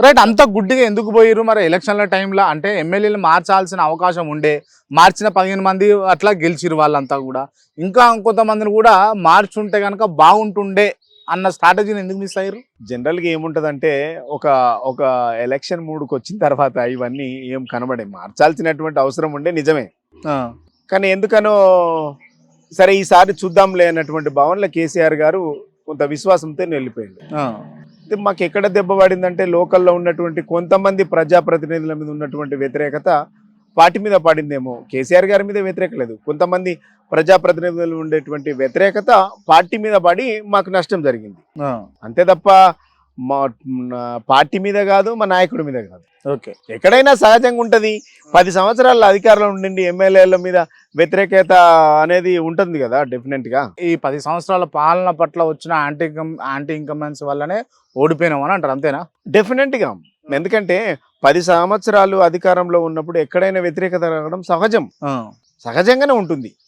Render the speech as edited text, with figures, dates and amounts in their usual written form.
Right. అంత గుడ్డిగా ఎందుకు పోయిర్రు మరి ఎలక్షన్ల టైంలో? అంటే ఎమ్మెల్యేలు మార్చాల్సిన అవకాశం ఉండే, మార్చిన 15 మంది అట్లా గెలిచిరు వాళ్ళంతా కూడా. ఇంకా కొంతమందిని కూడా మార్చుంటే కనుక బాగుంటుండే అన్న స్ట్రాటజీని ఎందుకు మిస్ అయ్యారు? జనరల్గా ఏముంటదంటే ఒక ఒక ఎలక్షన్ మూడుకి వచ్చిన తర్వాత ఇవన్నీ ఏం కనబడే, మార్చాల్సినటువంటి అవసరం ఉండే నిజమే. కానీ ఎందుకనో సరే ఈసారి చూద్దాంలే అన్నటువంటి భావనలో కేసీఆర్ గారు కొంత విశ్వాసంతో వెళ్ళిపోయింది. మాకు ఎక్కడ దెబ్బ పడిందంటే లోకల్లో ఉన్నటువంటి కొంతమంది ప్రజాప్రతినిధుల మీద ఉన్నటువంటి వ్యతిరేకత పార్టీ మీద పడిందేమో. కేసీఆర్ గారి మీద వ్యతిరేక లేదు, కొంతమంది ప్రజాప్రతినిధులు ఉండేటువంటి వ్యతిరేకత పార్టీ మీద పడి మాకు నష్టం జరిగింది. అంతే తప్ప మా పార్టీ మీద కాదు, మా నాయకుడి మీద కాదు. ఓకే. ఎక్కడైనా సహజంగా ఉంటుంది. 10 సంవత్సరాల అధికారంలో ఉండండి, ఎమ్మెల్యేల మీద వ్యతిరేకత అనేది ఉంటుంది కదా డెఫినెట్గా. ఈ 10 సంవత్సరాల పాలన పట్ల వచ్చిన యాంటీ ఇన్కమెన్స్ వల్లనే ఓడిపోయినాం అని అంటారు, అంతేనా? డెఫినెట్గా. ఎందుకంటే 10 సంవత్సరాలు అధికారంలో ఉన్నప్పుడు ఎక్కడైనా వ్యతిరేకత రావడం సహజం, సహజంగానే ఉంటుంది.